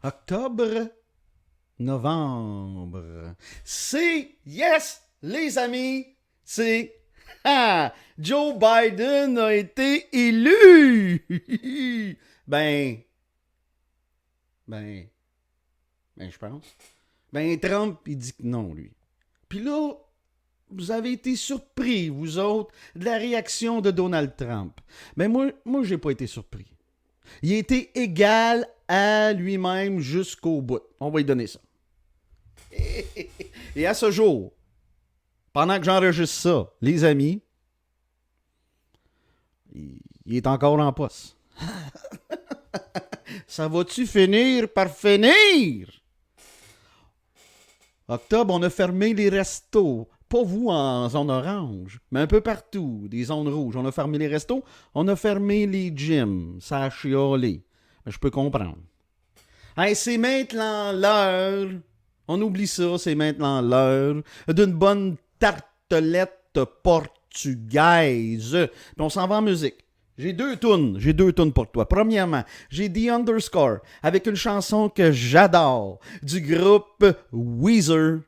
S1: octobre, novembre. C'est, yes, les amis, c'est, Joe Biden a été élu. ben, je pense. Trump, il dit que non, lui. Puis là, vous avez été surpris, vous autres, de la réaction de Donald Trump. Moi, j'ai pas été surpris. Il a été égal à lui-même jusqu'au bout. On va lui donner ça. Et à ce jour, pendant que j'enregistre ça, les amis, il est encore en poste. Ça va-tu finir par finir? Octobre, on a fermé les restos. Pas vous en zone orange, mais un peu partout, des zones rouges. On a fermé les restos, on a fermé les gyms. Ça a chiolé. Je peux comprendre. Hey, c'est maintenant l'heure. On oublie ça, c'est maintenant l'heure d'une bonne tartelette portugaise. Puis on s'en va en musique. J'ai deux tunes pour toi. Premièrement, j'ai The Underscore avec une chanson que j'adore du groupe Weezer.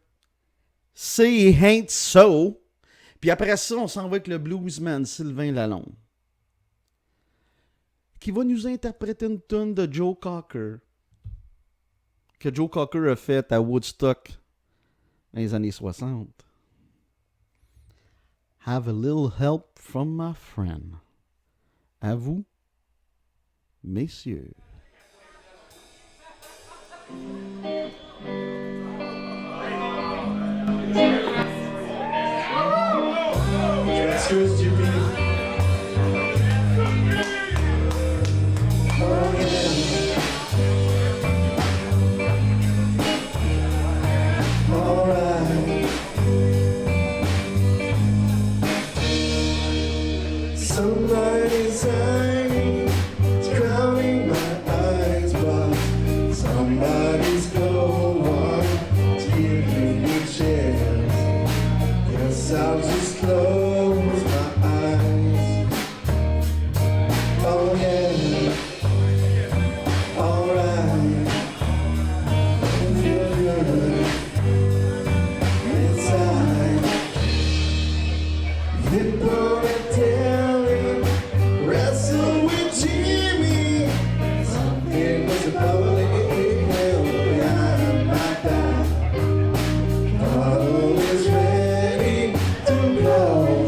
S1: Say It Ain't So. Puis après ça, on s'en va avec le bluesman Sylvain Lalonde, qui va nous interpréter une tune de Joe Cocker, que Joe Cocker a faite à Woodstock dans les années 60. Have a little help from my friend. À vous, messieurs.
S7: Excuse you, oh yeah. Alright. Somebody's eye is crowding my eyes, but somebody's going to give me a chance. Yes, I'll just close my eyes. Oh yeah, alright. I feel good inside. Hip on a telly, wrestle with Jimmy. Something was a bubbling hell behind my back. Bottle is ready to blow.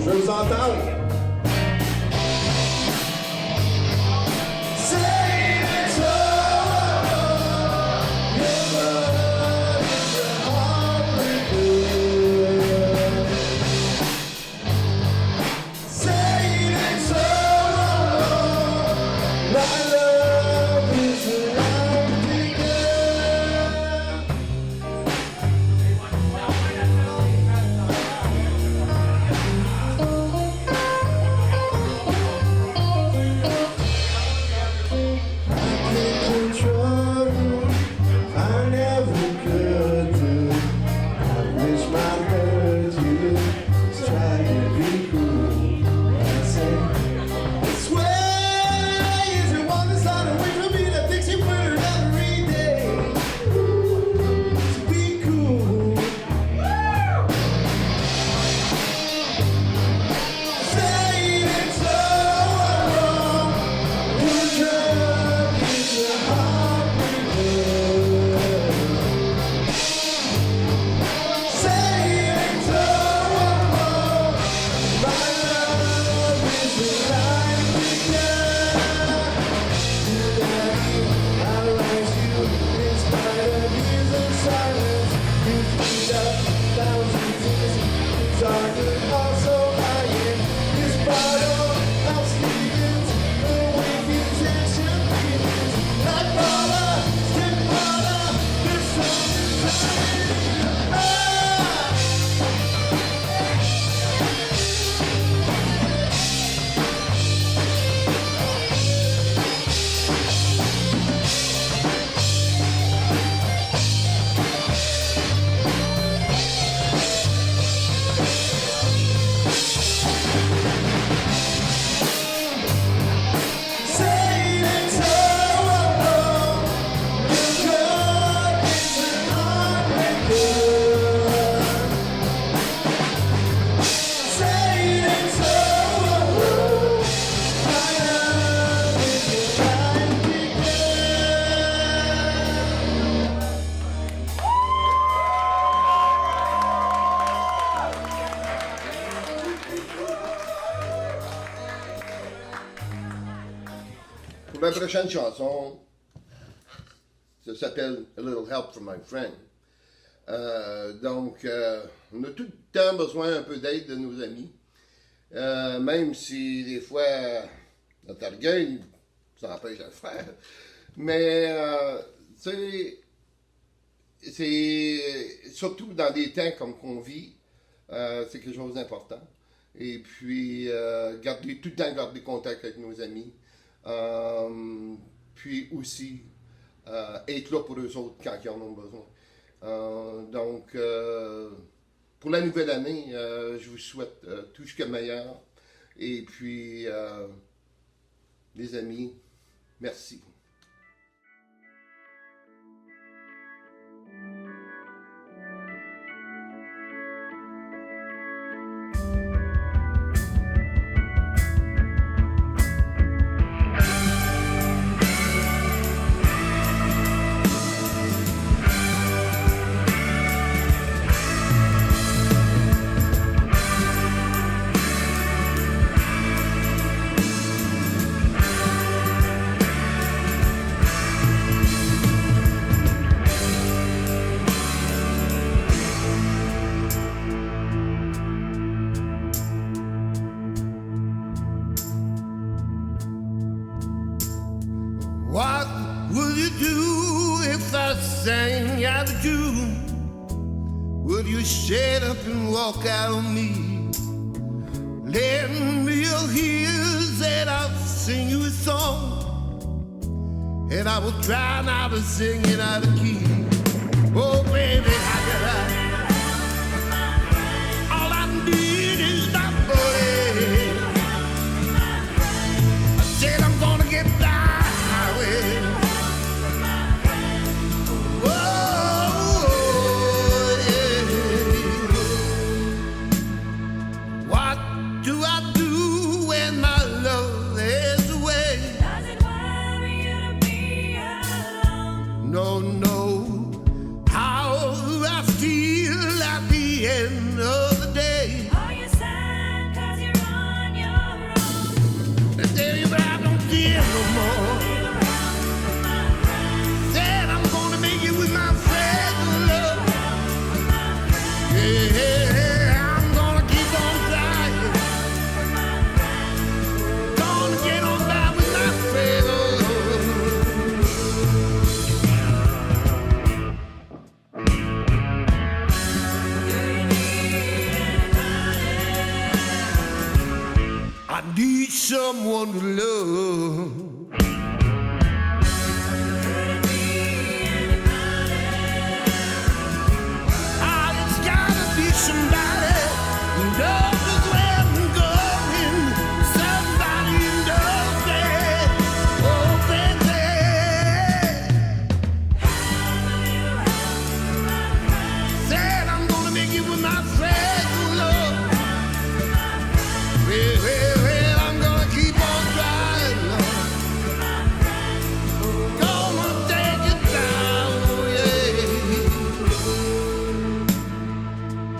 S3: Pour la prochaine chanson, ça s'appelle A Little Help from My Friend. Donc, on a tout le temps besoin un peu d'aide de nos amis. Même si des fois, notre orgueil ça empêche de le faire. Mais, tu sais, c'est surtout dans des temps comme qu'on vit, c'est quelque chose d'important. Et puis, tout le temps garder contact avec nos amis. Puis aussi, être là pour eux autres quand ils en ont besoin. Donc, pour la nouvelle année, je vous souhaite tout ce qui est meilleur. Et puis, les amis, merci.
S7: What would you do if I sang out of tune? Would you shut up and walk out on me? Lend me your ears and I'll sing you a song, and I will try not to sing it out of key. Oh baby, how could I? All I need is my body. I said I'm gonna get by. What do I do when my love is away?
S4: Does it worry you to be alone?
S7: No, no. How do I feel at the end of the day?
S4: Are you sad 'cause you're on your own?
S7: I tell you, but I don't care no more. Said I'm gonna make it with my friends, love. Yeah, I'm gonna keep on trying. Gonna get on by with my friends. I need someone to love. Ah, it's gotta be somebody who knows just where I'm going. Somebody who knows me. Oh, baby. Said I'm gonna make it with my friends, love. Well, I'm gonna keep on trying, love. Gonna take it down, yeah.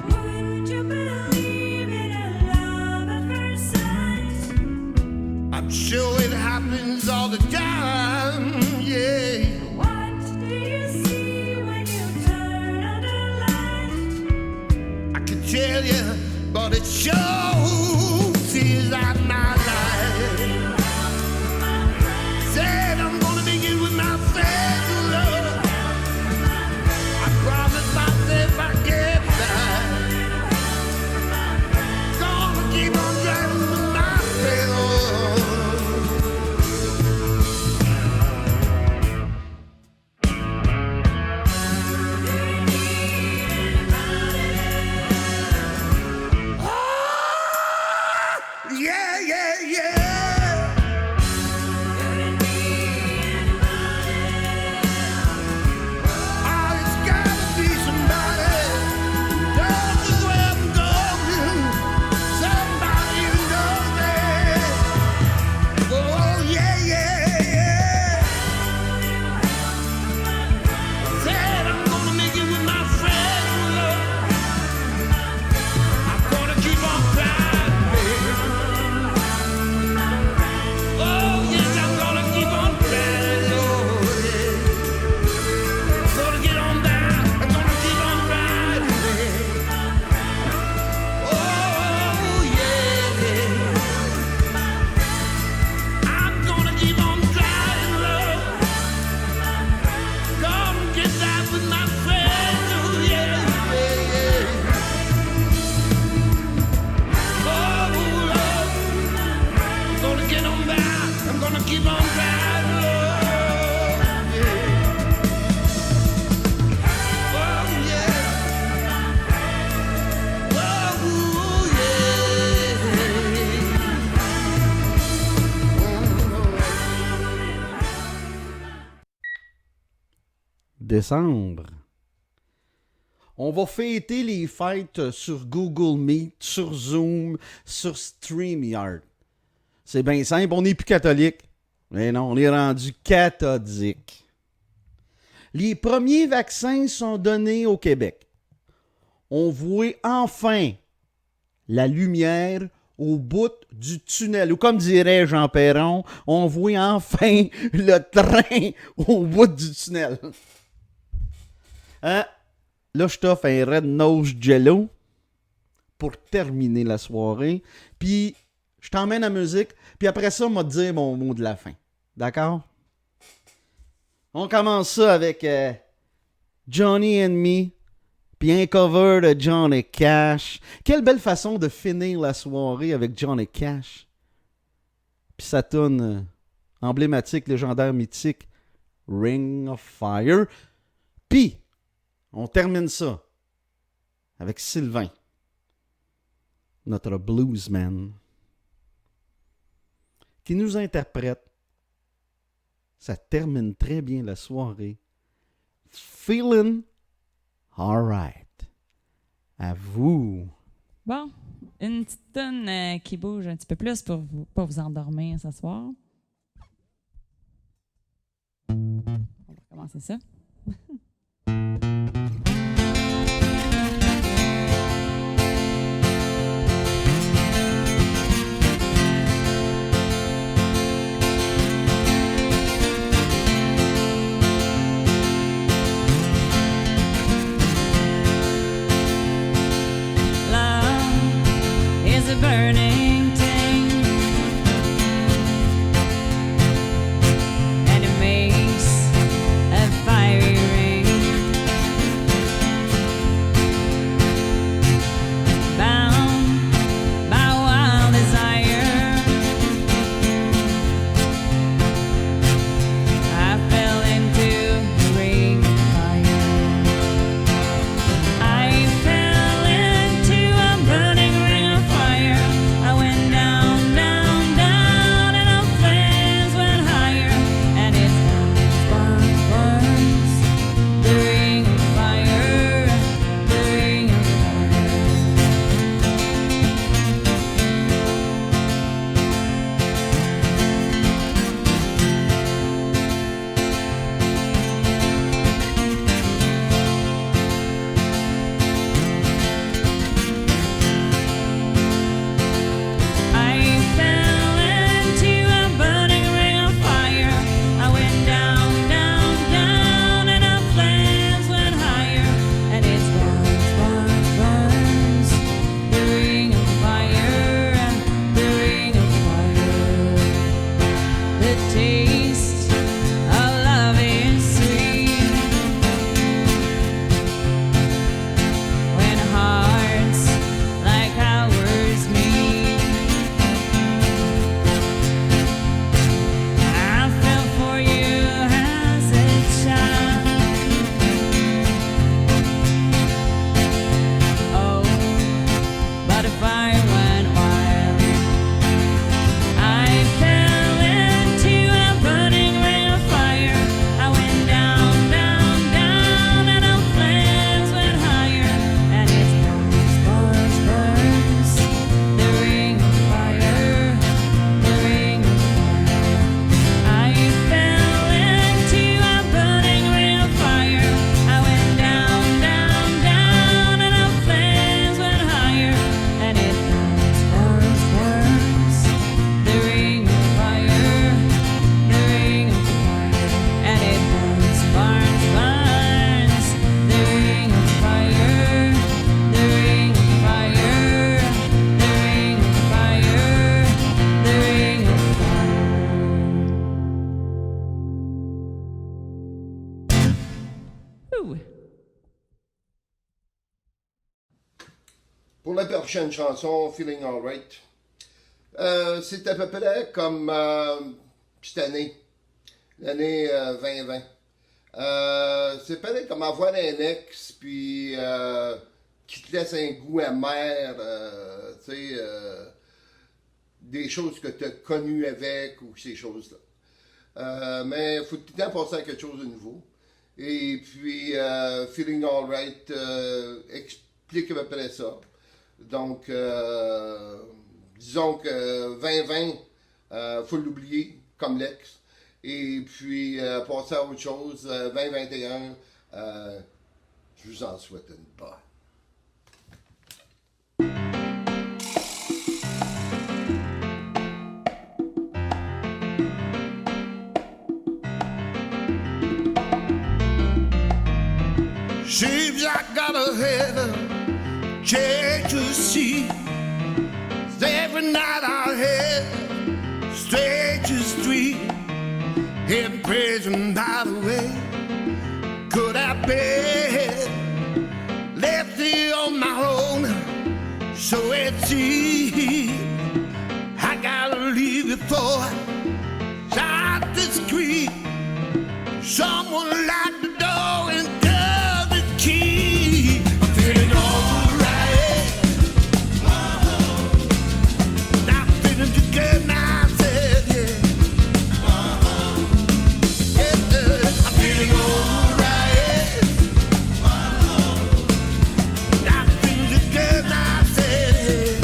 S4: Would you believe in a love at first sight?
S7: I'm sure it happens all the time, yeah.
S4: What do you see when you turn on the light?
S7: I can tell you, but it shows is out my life. Said I'm gonna make it with my friends, love. I promise myself I get back. Gonna keep on driving with my friends. Yeah, yeah,
S1: décembre. On va fêter les fêtes sur Google Meet, sur Zoom, sur StreamYard. C'est bien simple, on n'est plus catholique. Mais non, on est rendu cathodique. Les premiers vaccins sont donnés au Québec. On voit enfin la lumière au bout du tunnel. Ou comme dirait Jean Perron, on voit enfin le train au bout du tunnel. Hein? Là, je t'offre un Red Nose Jello pour terminer la soirée. Puis, je t'emmène à musique. Puis après ça, on va te dire mon mot de la fin. D'accord? On commence ça avec Johnny and Me. Puis un cover de Johnny Cash. Quelle belle façon de finir la soirée avec Johnny Cash. Puis sa tune emblématique, légendaire, mythique, Ring of Fire. Puis, on termine ça avec Sylvain, notre bluesman, qui nous interprète. Ça termine très bien la soirée. Feeling alright. À vous.
S2: Bon, une petite tonne qui bouge un petit peu plus pour vous, pas vous endormir ce soir. On va recommencer ça.
S4: A burning thing, and it makes a fiery ring. Bound by wild desire, I fell into the ring of fire. I fell into a burning ring of fire. I went down, down, down, and our flames went higher. And it burns, burns, the ring of fire, the ring of fire. I fell into a burning ring of fire. I went down, down, down, and our flames went higher. And it burns, burns, burns, the ring of fire, the ring of fire. The taste of love is sweet when hearts like ours meet. I fell for you as a child. Oh, but the fire went wild. I fell into a burning ring of fire. I went down, down, down, and our flames went higher. And it burns, burns, burns, the ring of fire, the ring of fire. I fell into a burning ring of fire. I went down, down, down, and our flames went higher. And it burns, burns, burns, the ring of fire, the ring of fire. And it burns, burns, burns, the ring of fire, the ring of fire, the ring of fire, the ring of fire.
S2: Ouh!
S3: Pour la prochaine chanson, Feeling Alright, c'est à peu près comme cette année, l'année 2020. C'est pareil comme avoir un ex, puis qui te laisse un goût amer, tu sais, des choses que tu as connues avec, ou ces choses-là. Mais il faut tout le temps passer à quelque chose de nouveau. Et puis, Feeling Alright explique à peu près ça. Donc, disons que 2020, faut l'oublier, comme l'ex. Et puis, passer à autre chose, 2021, je vous en souhaite une bonne.
S7: Seems I got a head change to see. Every night I head straight to street. In prison, by the way, could I be left here on my own? So it seems I gotta leave before I discreet. Someone locked the door and turned the key. I'm feeling alright. Not feeling too good myself, yeah. I'm feeling alright. Not feeling too good myself, yeah.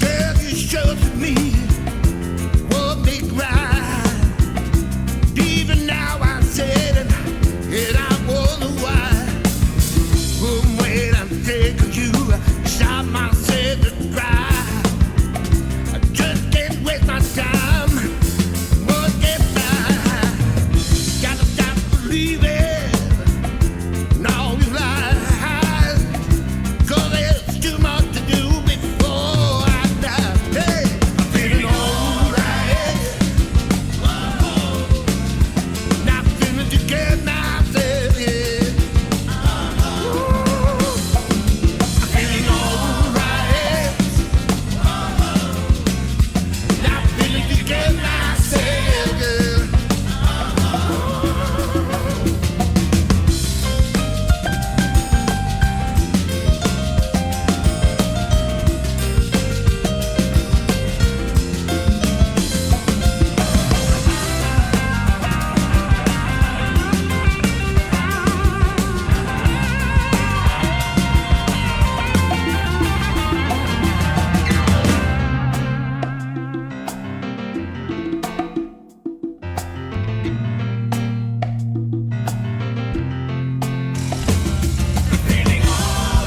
S7: Girl, you showed to me one big ride. Even now I said it, and I wonder why. From when I'm taking you, stop myself to cry. I just can't waste my time. Won't get by. Gotta stop believing in all these lies. 'Cause there's too much to do before I die. Hey, I'm feeling alright. Not feeling too good myself, yeah. I'm feeling alright. Not feeling too good myself, girl.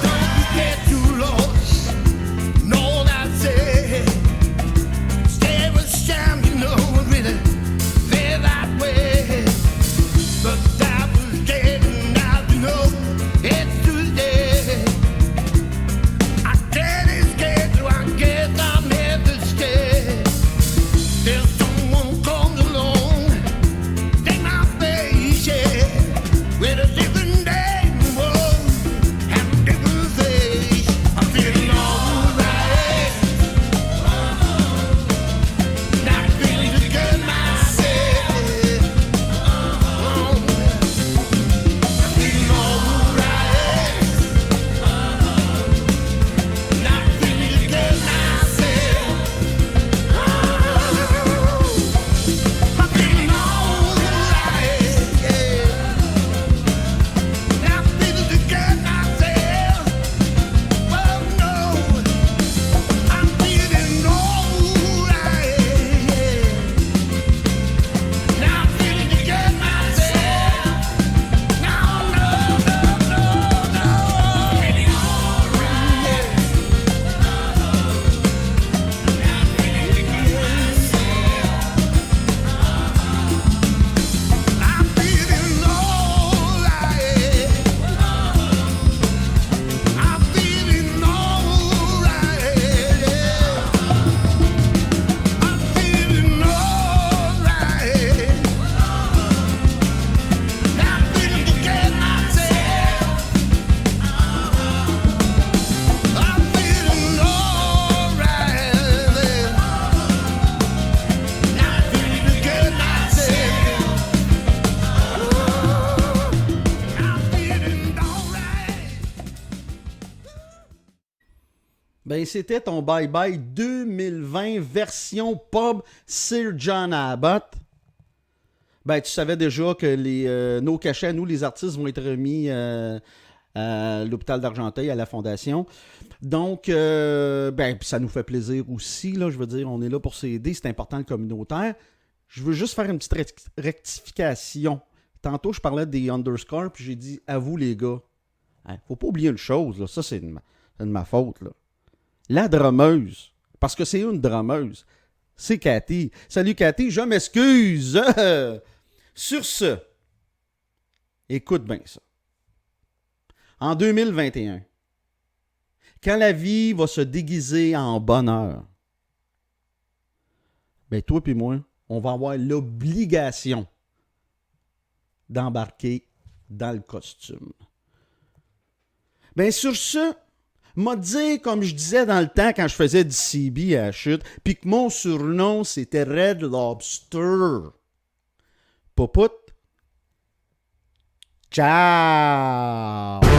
S7: Don't get too lost. Know that I say, stay with Sam, you know it really feel that way. But that was dead, and now you know it's Tuesday. I can't escape, so I guess I'm here to stay. Till someone comes along, take my face, yeah, with a different name, whoa, and a different face. I'm feeling alright. Not feeling too good myself. I'm feeling alright. Not feeling too good myself. I'm feeling alright, yeah. Not feeling too good myself. Oh no, I'm feeling alright, yeah. Not feeling too good myself. No, no, no, no, no. Feeling alright. Not feeling too good myself. I'm feeling alright. I'm feeling alright, yeah. I'm feeling alright. Not feeling too good myself. I'm feeling alright. Not feeling too good myself. I'm feeling alright.
S1: Ben, c'était ton Bye Bye 2020 version pub Sir John Abbott. Ben, tu savais déjà que nos cachets, nous, les artistes, vont être remis à l'hôpital d'Argenteuil, à la Fondation. Donc, ben, ça nous fait plaisir aussi, là, je veux dire, on est là pour s'aider, c'est important le communautaire. Je veux juste faire une petite rectification. Tantôt, je parlais des underscores, puis j'ai dit « à vous, les gars ». Hein, faut pas oublier une chose, là, ça, c'est de ma faute, là. La drameuse, parce que c'est une drameuse, c'est Cathy. Salut Cathy, je m'excuse. Sur ce, écoute bien ça. En 2021, quand la vie va se déguiser en bonheur, ben toi et moi, on va avoir l'obligation d'embarquer dans le costume. Ben sur ce, m'a dit, comme je disais dans le temps quand je faisais du CB à la chute, puis que mon surnom c'était Red Lobster. Popout. Ciao!